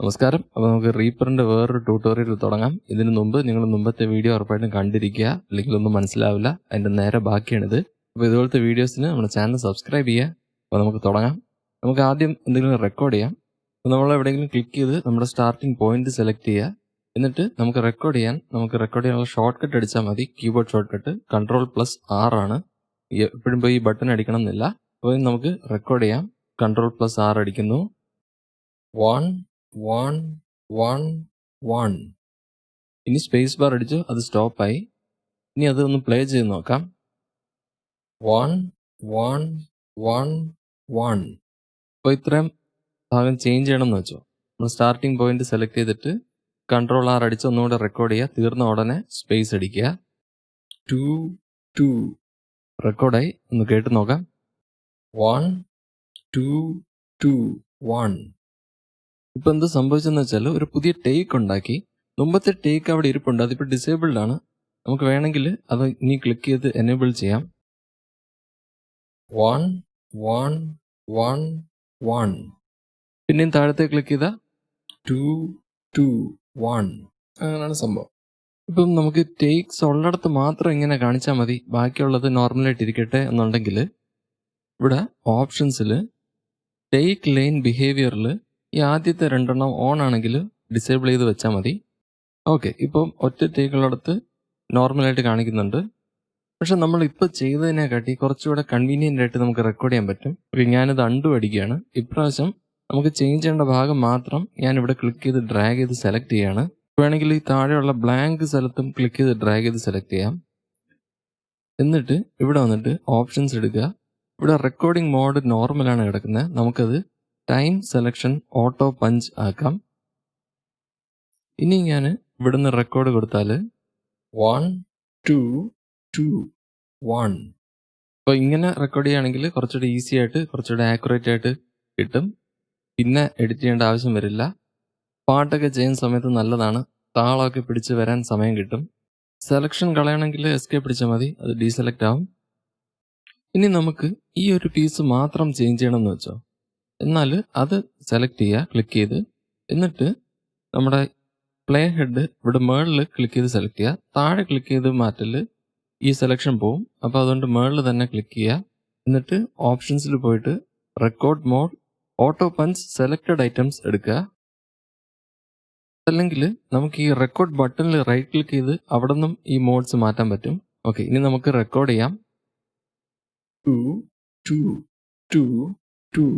നമസ്കാരം. അപ്പോൾ നമുക്ക് റീപ്പറിൻ്റെ വേറൊരു ട്യൂട്ടോറിയൽ തുടങ്ങാം. ഇതിന് മുമ്പ് നിങ്ങൾ മുമ്പത്തെ വീഡിയോ ഉറപ്പായിട്ടും കണ്ടിരിക്കുക, അല്ലെങ്കിൽ ഒന്നും മനസ്സിലാവില്ല. അതിൻ്റെ നേരെ ബാക്കിയാണിത്. അപ്പോൾ ഇതുപോലത്തെ വീഡിയോസിന് നമ്മുടെ ചാനൽ സബ്സ്ക്രൈബ് ചെയ്യുക. അപ്പോൾ നമുക്ക് തുടങ്ങാം. നമുക്ക് ആദ്യം എന്തെങ്കിലും റെക്കോർഡ് ചെയ്യാം. അപ്പോൾ നമ്മൾ എവിടെയെങ്കിലും ക്ലിക്ക് ചെയ്ത് നമ്മുടെ സ്റ്റാർട്ടിംഗ് പോയിന്റ് സെലക്ട് ചെയ്യുക. എന്നിട്ട് നമുക്ക് റെക്കോർഡ് ചെയ്യാനുള്ള ഷോർട്ട് കട്ട് അടിച്ചാൽ മതി. കീബോർഡ് ഷോർട്ട് കട്ട് Ctrl+R ആണ്. എപ്പോഴും പോയി ഈ ബട്ടൺ അടിക്കണം എന്നില്ല. അപ്പോൾ നമുക്ക് റെക്കോർഡ് ചെയ്യാം. Ctrl+R അടിക്കുന്നു. 1 1 1 1. ഇനി സ്പേസ് ബാർ അടിച്ചു, അത് സ്റ്റോപ്പായി. ഇനി അതൊന്ന് പ്ലേ ചെയ്ത് നോക്കാം. 1 1 1 1. അപ്പോൾ ഇത്രയും ഭാഗം ചേഞ്ച് ചെയ്യണമെന്ന് വെച്ചോ. നമ്മൾ സ്റ്റാർട്ടിംഗ് പോയിന്റ് സെലക്ട് ചെയ്തിട്ട് Ctrl+R അടിച്ച് ഒന്നുകൂടെ റെക്കോർഡ് ചെയ്യുക. തീർന്ന ഉടനെ സ്പേസ് അടിക്കുക. 2 2 റെക്കോർഡായി. ഒന്ന് കേട്ട് നോക്കാം. 1 2 2 1. ഇപ്പം എന്ത് സംഭവിച്ചെന്ന് വെച്ചാൽ ഒരു പുതിയ ടേക്ക് ഉണ്ടാക്കി. മുമ്പത്തെ ടേക്ക് അവിടെ ഇരിപ്പുണ്ട്, അതിപ്പോൾ ഡിസേബിൾഡ് ആണ്. നമുക്ക് വേണമെങ്കിൽ അത് ഇനി ക്ലിക്ക് ചെയ്ത് എനേബിൾ ചെയ്യാം. 1 1 1 1. പിന്നെയും താഴത്തെ ക്ലിക്ക് ചെയ്താൽ 2 2 1. അങ്ങനെയാണ് സംഭവം. ഇപ്പം നമുക്ക് ടേക്സ് ഉള്ളിടത്ത് മാത്രം ഇങ്ങനെ കാണിച്ചാൽ മതി, ബാക്കിയുള്ളത് നോർമലായിട്ട് ഇരിക്കട്ടെ എന്നുണ്ടെങ്കിൽ ഇവിടെ ഓപ്ഷൻസിൽ ടേക്ക് ലൈൻ ബിഹേവിയറിൽ ഈ ആദ്യത്തെ രണ്ടെണ്ണം ഓൺ ആണെങ്കിൽ ഡിസേബിൾ ചെയ്ത് വെച്ചാൽ മതി. ഓക്കെ, ഇപ്പം ഒറ്റ ടേക്കുള്ളിടത്ത് നോർമലായിട്ട് കാണിക്കുന്നുണ്ട്. പക്ഷെ നമ്മൾ ഇപ്പോൾ ചെയ്തതിനെക്കാട്ടി കുറച്ചുകൂടെ കൺവീനിയൻ്റ് ആയിട്ട് നമുക്ക് റെക്കോർഡ് ചെയ്യാൻ പറ്റും. ഓക്കെ, ഞാനിത് അൺഡു അടിക്കുകയാണ്. ഇപ്രാവശ്യം നമുക്ക് ചേഞ്ച് ചെയ്യേണ്ട ഭാഗം മാത്രം ഞാനിവിടെ ക്ലിക്ക് ചെയ്ത് ഡ്രാഗ് ചെയ്ത് സെലക്ട് ചെയ്യുകയാണ്. വേണമെങ്കിൽ ഈ താഴെയുള്ള ബ്ലാങ്ക് സ്ഥലത്തും ക്ലിക്ക് ചെയ്ത് ഡ്രാഗ് ചെയ്ത് സെലക്ട് ചെയ്യാം. എന്നിട്ട് ഇവിടെ വന്നിട്ട് ഓപ്ഷൻസ് എടുക്കുക. ഇവിടെ റെക്കോർഡിംഗ് മോഡ് നോർമലാണ് കിടക്കുന്നത്. നമുക്കത് ടൈം സെലക്ഷൻ ഓട്ടോ പഞ്ച് ആക്കാം. ഇനി ഞാൻ ഇവിടുന്ന് റെക്കോർഡ് കൊടുത്താൽ 1 2 2 1. അപ്പോൾ ഇങ്ങനെ റെക്കോർഡ് ചെയ്യുകയാണെങ്കിൽ കുറച്ചുകൂടി ഈസി ആയിട്ട് കുറച്ചുകൂടി ആക്യുറേറ്റ് ആയിട്ട് കിട്ടും. പിന്നെ എഡിറ്റ് ചെയ്യേണ്ട ആവശ്യം വരില്ല. പാട്ടൊക്കെ ചെയ്യുന്ന സമയത്ത് നല്ലതാണ്. താളമൊക്കെ പിടിച്ച് വരാൻ സമയം കിട്ടും. സെലക്ഷൻ കളയണമെങ്കിൽ എസ്കേപ്പ് പിടിച്ചാൽ മതി, അത് ഡീസെലക്ട് ആവും. ഇനി നമുക്ക് ഈ ഒരു പീസ് മാത്രം ചേഞ്ച് ചെയ്യണമെന്ന് വെച്ചോ. എന്നാൽ അത് സെലക്ട് ചെയ്യുക, ക്ലിക്ക് ചെയ്ത്. എന്നിട്ട് നമ്മുടെ പ്ലേ ഹെഡ് ഇവിടെ മേളിൽ ക്ലിക്ക് ചെയ്ത് സെലക്ട് ചെയ്യുക. താഴെ ക്ലിക്ക് ചെയ്ത് മാറ്റൽ ഈ സെലക്ഷൻ പോവും. അപ്പോൾ അതുകൊണ്ട് മേളിൽ തന്നെ ക്ലിക്ക് ചെയ്യുക. എന്നിട്ട് ഓപ്ഷൻസിൽ പോയിട്ട് record mode auto punch selected items എടുക്കുക. അല്ലെങ്കിൽ നമുക്ക് ഈ റെക്കോർഡ് ബട്ടണിൽ റൈറ്റ് ക്ലിക്ക് ചെയ്ത് അവിടെ നിന്നും ഈ മോഡ്സ് മാറ്റാൻ പറ്റും. ഓക്കെ, ഇനി നമുക്ക് റെക്കോർഡ് ചെയ്യാം. 2 2 2 2.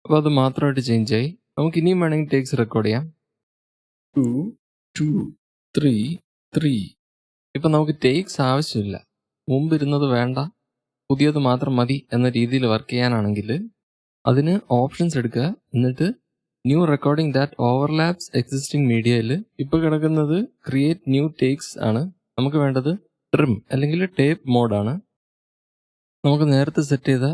അപ്പോൾ അത് മാത്രമായിട്ട് ചേഞ്ച് ആയി. നമുക്ക് ഇനിയും വേണമെങ്കിൽ ടേക്സ് റെക്കോർഡ് ചെയ്യാം. 2 2 3 3. ഇപ്പം നമുക്ക് ടേക്സ് ആവശ്യമില്ല, മുമ്പ് ഇരുന്നത് വേണ്ട, പുതിയത് മാത്രം മതി എന്ന രീതിയിൽ വർക്ക് ചെയ്യാനാണെങ്കിൽ അതിന് ഓപ്ഷൻസ് എടുക്കുക. എന്നിട്ട് new recording that overlaps existing മീഡിയയിൽ ഇപ്പോൾ കിടക്കുന്നത് ക്രിയേറ്റ് ന്യൂ ടേക്സ് ആണ്. നമുക്ക് വേണ്ടത് ട്രിം അല്ലെങ്കിൽ ടേപ്പ് മോഡാണ്. നമുക്ക് നേരത്തെ സെറ്റ് ചെയ്ത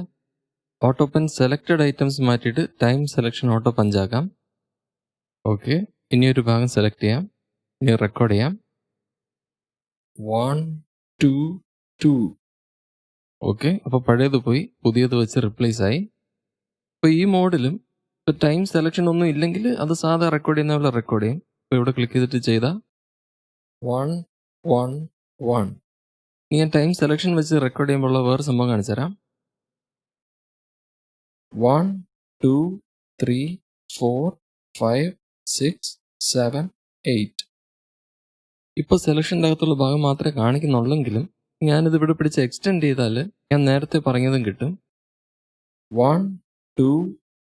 ഓട്ടോ പഞ്ച് സെലക്റ്റഡ് ഐറ്റംസ് മാറ്റിയിട്ട് ടൈം സെലക്ഷൻ ഓട്ടോ പഞ്ചാക്കാം. ഓക്കെ, ഇനിയൊരു ഭാഗം സെലക്ട് ചെയ്യാം. ഇനി റെക്കോർഡ് ചെയ്യാം. 1 2 2. ഓക്കെ, അപ്പോൾ പഴയത് പോയി പുതിയത് വെച്ച് റിപ്ലേസ് ആയി. ഇപ്പോൾ ഈ മോഡിലും ഇപ്പോൾ ടൈം സെലക്ഷൻ ഒന്നും ഇല്ലെങ്കിൽ അത് സാധാ റെക്കോർഡ് ചെയ്യുന്ന പോലെ റെക്കോർഡ് ചെയ്യും. ഇപ്പോൾ ഇവിടെ ക്ലിക്ക് ചെയ്തിട്ട് ചെയ്താൽ 1 1 1. ഇനി ഞാൻ ടൈം സെലക്ഷൻ വെച്ച് റെക്കോർഡ് ചെയ്യുമ്പോൾ വേറെ സംഭവം കാണിച്ചു തരാം. 1 2 3 4 5 6 7 8. ഇപ്പോൾ സെലക്ഷൻ്റെ അകത്തുള്ള ഭാഗം മാത്രമേ കാണിക്കുന്നുള്ളെങ്കിലും ഞാനിത് ഇവിടെ പിടിച്ച് എക്സ്റ്റെൻഡ് ചെയ്താൽ ഞാൻ നേരത്തെ പറഞ്ഞതും കിട്ടും. 1 2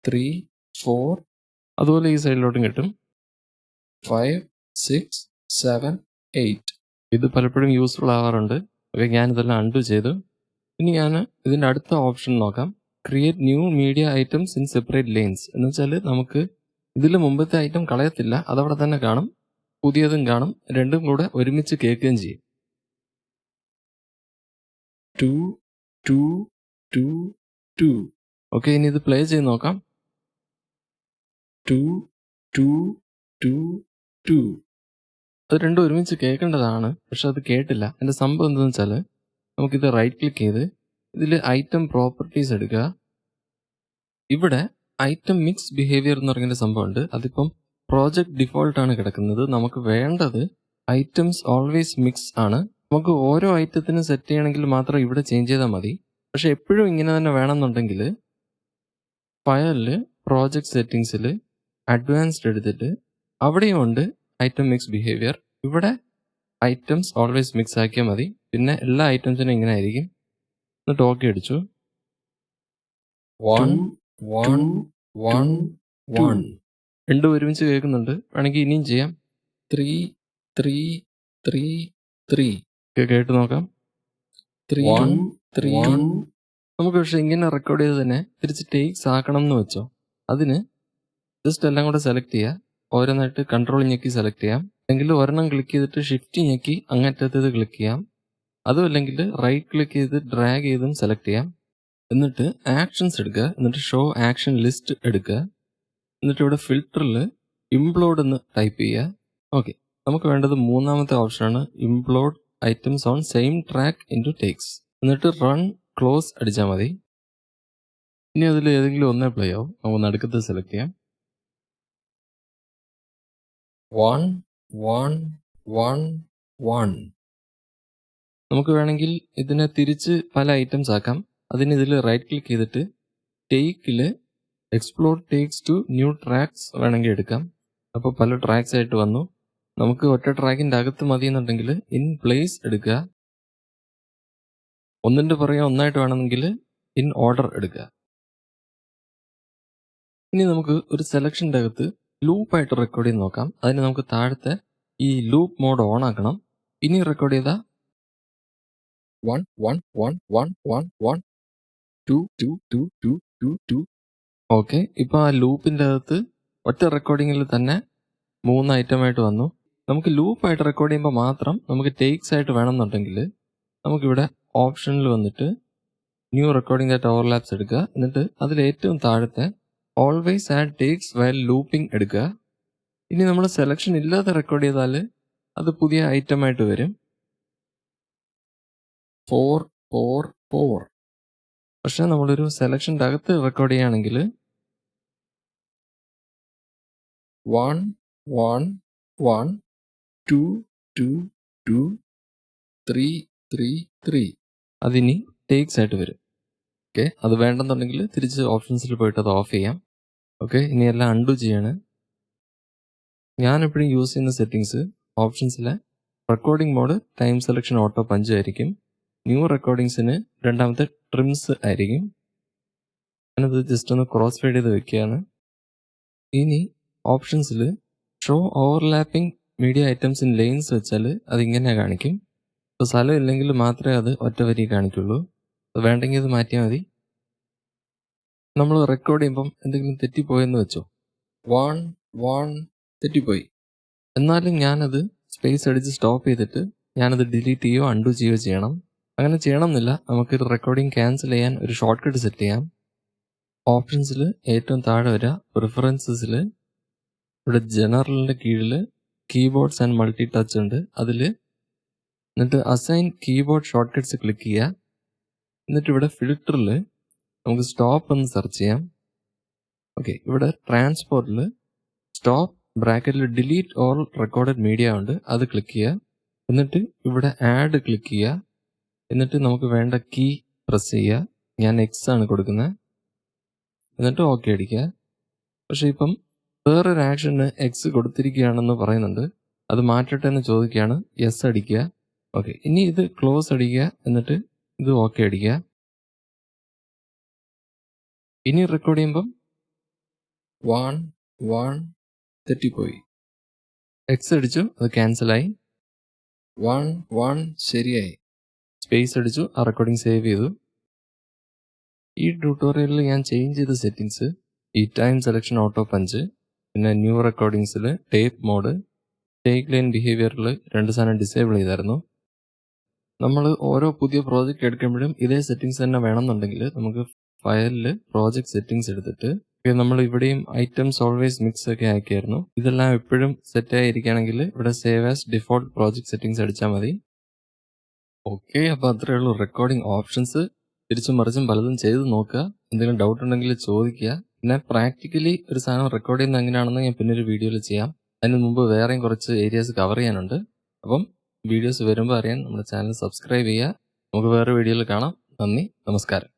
3 4. അതുപോലെ ഈ സൈഡിലോട്ടും കിട്ടും. 5 6 7 8. ഇത് പലപ്പോഴും യൂസ്ഫുൾ ആവാറുണ്ട്. ഓക്കെ, ഞാനിതെല്ലാം അൺഡു ചെയ്തു. ഇനി ഞാൻ ഇതിൻ്റെ അടുത്ത ഓപ്ഷൻ നോക്കാം. Create new media items in separate lanes. എന്ന് വെച്ചാൽ നമുക്ക് ഇതിൽ മുമ്പത്തെ ഐറ്റം കളയത്തില്ല, അതവിടെ തന്നെ കാണും, പുതിയതും കാണും, രണ്ടും കൂടെ ഒരുമിച്ച് കേൾക്കുകയും ചെയ്യും. 2 2 2 2. ഓക്കെ, ഇനി ഇത് പ്ലേ ചെയ്ത് നോക്കാം. 2 2 2 2. അത് രണ്ടും ഒരുമിച്ച് കേൾക്കേണ്ടതാണ്, പക്ഷെ അത് കേട്ടില്ല. എൻ്റെ സംഭവം എന്താണെന്ന് വെച്ചാൽ നമുക്കിത് റൈറ്റ് ക്ലിക്ക് ചെയ്ത് ഇതിൽ ഐറ്റം പ്രോപ്പർട്ടീസ് എടുക്കുക. ഇവിടെ ഐറ്റം മിക്സ് ബിഹേവിയർ എന്ന് പറയുന്ന സംഭവമുണ്ട്. അതിപ്പം പ്രോജക്റ്റ് ഡിഫോൾട്ടാണ് കിടക്കുന്നത്. നമുക്ക് വേണ്ടത് ഐറ്റംസ് ഓൾവേസ് മിക്സ് ആണ്. നമുക്ക് ഓരോ ഐറ്റത്തിനും സെറ്റ് ചെയ്യണമെങ്കിൽ മാത്രം ഇവിടെ ചേഞ്ച് ചെയ്താൽ മതി. പക്ഷെ എപ്പോഴും ഇങ്ങനെ തന്നെ വേണമെന്നുണ്ടെങ്കിൽ ഫയലിൽ പ്രോജക്റ്റ് സെറ്റിങ്സിൽ അഡ്വാൻസ്ഡ് എടുത്തിട്ട് അവിടെയും ഉണ്ട് ഐറ്റം മിക്സ് ബിഹേവിയർ. ഇവിടെ ഐറ്റംസ് ഓൾവേസ് മിക്സ് ആക്കിയാൽ മതി. പിന്നെ എല്ലാ ഐറ്റംസിനും ഇങ്ങനെ ആയിരിക്കും. എന്നിട്ട് ഓക്കെ അടിച്ചു. 1 1 1 1 രണ്ടും ഒരുമിച്ച് കേൾക്കുന്നുണ്ട്. വേണമെങ്കിൽ ഇനിയും ചെയ്യാം. 3 3 3 3 കേട്ട് നോക്കാം. 3 3 നമുക്ക് പക്ഷെ ഇങ്ങനെ റെക്കോർഡ് ചെയ്ത് തന്നെ തിരിച്ച് ടേക്സ് ആക്കണം എന്ന് വെച്ചോ. അതിന് ജസ്റ്റ് എല്ലാം കൂടെ സെലക്ട് ചെയ്യുക. ഓരോന്നായിട്ട് കൺട്രോൾ ഞെക്കി സെലക്ട് ചെയ്യാം. അല്ലെങ്കിൽ ഒരെണ്ണം ക്ലിക്ക് ചെയ്തിട്ട് ഷിഫ്റ്റ് ഞെക്കി അങ്ങറ്റത്തേത് ക്ലിക്ക് ചെയ്യാം. അതും അല്ലെങ്കിൽ റൈറ്റ് ക്ലിക്ക് ചെയ്ത് ഡ്രാഗ് ചെയ്തും സെലക്ട് ചെയ്യാം. എന്നിട്ട് ആക്ഷൻസ് എടുക്കുക. എന്നിട്ട് ഷോ ആക്ഷൻ ലിസ്റ്റ് എടുക്കുക. എന്നിട്ട് ഇവിടെ ഫിൽറ്ററിൽ ഇംപ്ലോഡ് എന്ന് ടൈപ്പ് ചെയ്യുക. ഓക്കെ, നമുക്ക് വേണ്ടത് മൂന്നാമത്തെ ഓപ്ഷനാണ് implode items on same track into takes. എന്നിട്ട് റൺ ക്ലോസ് അടിച്ചാൽ മതി. ഇനി അതിൽ ഏതെങ്കിലും ഒന്നേ പ്ലേ ആവും. നമുക്ക് നടുക്കത്ത് സെലക്ട് ചെയ്യാം. 1 1 1 1 നമുക്ക് വേണമെങ്കിൽ ഇതിനെ തിരിച്ച് പല ഐറ്റംസ് ആക്കാം. അതിന് ഇതിൽ റൈറ്റ് ക്ലിക്ക് ചെയ്തിട്ട് ടേക്കിൽ explode takes to new tracks വേണമെങ്കിൽ എടുക്കാം. അപ്പോൾ പല ട്രാക്സ് ആയിട്ട് വന്നു. നമുക്ക് ഒറ്റ ട്രാക്കിൻ്റെ അകത്ത് മതി എന്നുണ്ടെങ്കിൽ ഇൻ പ്ലേസ് എടുക്കുക. ഒന്നിൻ്റെ പുറകെ ഒന്നായിട്ട് വേണമെങ്കിൽ ഇൻ ഓർഡർ എടുക്കുക. ഇനി നമുക്ക് ഒരു സെലക്ഷൻ്റെ അകത്ത് ലൂപ്പായിട്ട് റെക്കോർഡ് ചെയ്ത് നോക്കാം. അതിന് നമുക്ക് താഴത്തെ ഈ ലൂപ്പ് മോഡ് ഓൺ ആക്കണം. ഇനി റെക്കോർഡ് ചെയ്താൽ 1 1 1 1 1 1 2 2 2 2 2 2 ഓക്കെ, ഇപ്പോൾ ആ ലൂപ്പിൻ്റെ അകത്ത് ഒറ്റ റെക്കോർഡിങ്ങിൽ തന്നെ 3 ഐറ്റമായിട്ട് വന്നു. നമുക്ക് ലൂപ്പായിട്ട് റെക്കോർഡ് ചെയ്യുമ്പോൾ മാത്രം നമുക്ക് ടേക്സ് ആയിട്ട് വേണമെന്നുണ്ടെങ്കിൽ നമുക്കിവിടെ ഓപ്ഷനിൽ വന്നിട്ട് ന്യൂ റെക്കോർഡിംഗ് ദാറ്റ് ഓവർലാപ്സ് എടുക്കുക. എന്നിട്ട് അതിൽ ഏറ്റവും താഴത്തെ always add takes while looping എടുക്കുക. ഇനി നമ്മൾ സെലക്ഷൻ ഇല്ലാതെ റെക്കോർഡ് ചെയ്താൽ അത് പുതിയ ഐറ്റമായിട്ട് വരും. 4 4 4 പക്ഷെ നമ്മളൊരു സെലക്ഷൻ്റെ അകത്ത് റെക്കോർഡ് ചെയ്യുകയാണെങ്കിൽ 1 1 1 2 2 2 3 3 3 അതിനി ടേക്സ് ആയിട്ട് വരും. ഓക്കെ, അത് വേണ്ടെന്നുണ്ടെങ്കിൽ തിരിച്ച് ഓപ്ഷൻസിൽ പോയിട്ട് അത് ഓഫ് ചെയ്യാം. ഓക്കെ, ഇനി എല്ലാം അൺഡു ചെയ്യാണ്. ഞാൻ എപ്പോഴും യൂസ് ചെയ്യുന്ന സെറ്റിങ്സ് ഓപ്ഷൻസിലെ recording mode time selection auto punch ആയിരിക്കും. ന്യൂ റെക്കോർഡിങ്സിന് രണ്ടാമത്തെ ട്രിംസ് ആയിരിക്കും. ഞാനത് ജസ്റ്റ് ഒന്ന് ക്രോസ് ഫെയ്ഡ് ചെയ്ത് വെക്കുകയാണ്. ഇനി ഓപ്ഷൻസിൽ show overlapping media items in lanes വെച്ചാൽ അതിങ്ങനെ കാണിക്കും. ഇപ്പോൾ സ്ഥലം ഇല്ലെങ്കിൽ മാത്രമേ അത് ഒറ്റ വരി കാണിക്കുള്ളൂ. വേണ്ടെങ്കിൽ അത് മാറ്റിയാൽ മതി. നമ്മൾ റെക്കോർഡ് ചെയ്യുമ്പം എന്തെങ്കിലും തെറ്റിപ്പോയെന്ന് വെച്ചോ. 1 1 തെറ്റിപ്പോയി. എന്നാലും ഞാനത് സ്പേസ് അടിച്ച് സ്റ്റോപ്പ് ചെയ്തിട്ട് ഞാനത് ഡിലീറ്റ് ചെയ്യുകയോ അൺഡു ചെയ്യുകയോ ചെയ്യണം. അങ്ങനെ ചെയ്യണം എന്നില്ല. നമുക്ക് റെക്കോർഡിംഗ് ക്യാൻസൽ ചെയ്യാൻ ഒരു ഷോർട്ട് കട്ട് സെറ്റ് ചെയ്യാം. ഓപ്ഷൻസിൽ ഏറ്റവും താഴെ വരിക, പ്രിഫറൻസസിൽ ഇവിടെ ജനറലിൻ്റെ കീഴിൽ കീബോർഡ്സ് ആൻഡ് മൾട്ടി ടച്ച് ഉണ്ട്. അതിൽ എന്നിട്ട് assign keyboard short cuts click ചെയ്യുക. എന്നിട്ട് ഇവിടെ ഫിൽറ്ററിൽ നമുക്ക് സ്റ്റോപ്പ് എന്ന് സെർച്ച് ചെയ്യാം. ഓക്കെ, ഇവിടെ ട്രാൻസ്പോർട്ടിൽ സ്റ്റോപ്പ് ബ്രാക്കറ്റിൽ ഡിലീറ്റ് ഓൾ റെക്കോർഡഡ് മീഡിയ ഉണ്ട്, അത് ക്ലിക്ക് ചെയ്യുക. എന്നിട്ട് ഇവിടെ ആഡ് ക്ലിക്ക് ചെയ്യുക. എന്നിട്ട് നമുക്ക് വേണ്ട കീ പ്രസ് ചെയ്യുക. ഞാൻ എക്സ് ആണ് കൊടുക്കുന്നത്. എന്നിട്ട് ഓക്കെ അടിക്കുക. പക്ഷേ ഇപ്പം വേറൊരു ആക്ഷന് എക്സ് കൊടുത്തിരിക്കുകയാണെന്ന് പറയുന്നുണ്ട്. അത് മാറ്റട്ടെ എന്ന് ചോദിക്കുകയാണ്. യെസ് അടിക്കുക. ഓക്കെ, ഇനി ഇത് ക്ലോസ് അടിക്കുക. എന്നിട്ട് ഇത് ഓക്കെ അടിക്കുക. ഇനി റെക്കോർഡ് ചെയ്യുമ്പം 1 1 തെറ്റിപ്പോയി. എക്സ് അടിച്ചു, അത് ക്യാൻസലായി. 1 1 ശരിയായി. സ്പേസ് അടിച്ചു, ആ റെക്കോർഡിംഗ് സേവ് ചെയ്തു. ഈ ട്യൂട്ടോറിയലിൽ ഞാൻ ചേഞ്ച് ചെയ്ത സെറ്റിങ്സ് ഈ ടൈം സെലക്ഷൻ ഓട്ടോ പഞ്ച്, പിന്നെ ന്യൂ റെക്കോർഡിങ്സിൽ ടേപ്പ് മോഡ്, ടേക്ക് ലൈൻ ബിഹേവിയറിൽ 2 സാധനം ഡിസേബിൾ ചെയ്തായിരുന്നു. നമ്മൾ ഓരോ പുതിയ പ്രോജക്റ്റ് എടുക്കുമ്പോഴും ഇതേ സെറ്റിങ്സ് തന്നെ വേണമെന്നുണ്ടെങ്കിൽ നമുക്ക് ഫയലിൽ പ്രോജക്റ്റ് സെറ്റിങ്സ് എടുത്തിട്ട് നമ്മൾ ഇവിടെയും ഐറ്റംസ് ഓൾവേസ് മിക്സ് ഒക്കെ ആക്കിയായിരുന്നു. ഇതെല്ലാം എപ്പോഴും സെറ്റ് ആയിരിക്കുകയാണെങ്കിൽ ഇവിടെ save as default project settings അടിച്ചാൽ മതി. ഓക്കെ, അപ്പോൾ അത്രയേ ഉള്ളൂ. റെക്കോർഡിംഗ് ഓപ്ഷൻസ് തിരിച്ചും മറിച്ചും പലതും ചെയ്ത് നോക്കുക. എന്തെങ്കിലും ഡൗട്ട് ഉണ്ടെങ്കിൽ ചോദിക്കുക. പിന്നെ പ്രാക്ടിക്കലി ഒരു സാധനം റെക്കോർഡ് ചെയ്യുന്നത് എങ്ങനെയാണെന്ന് ഞാൻ പിന്നെ ഒരു വീഡിയോയിൽ ചെയ്യാം. അതിന് മുമ്പ് വേറെയും കുറച്ച് ഏരിയാസ് കവർ ചെയ്യാനുണ്ട്. അപ്പം വീഡിയോസ് വരുമ്പോൾ അറിയാൻ നമ്മുടെ ചാനൽ സബ്സ്ക്രൈബ് ചെയ്യുക. നമുക്ക് വേറെ വീഡിയോയിൽ കാണാം. നന്ദി, നമസ്കാരം.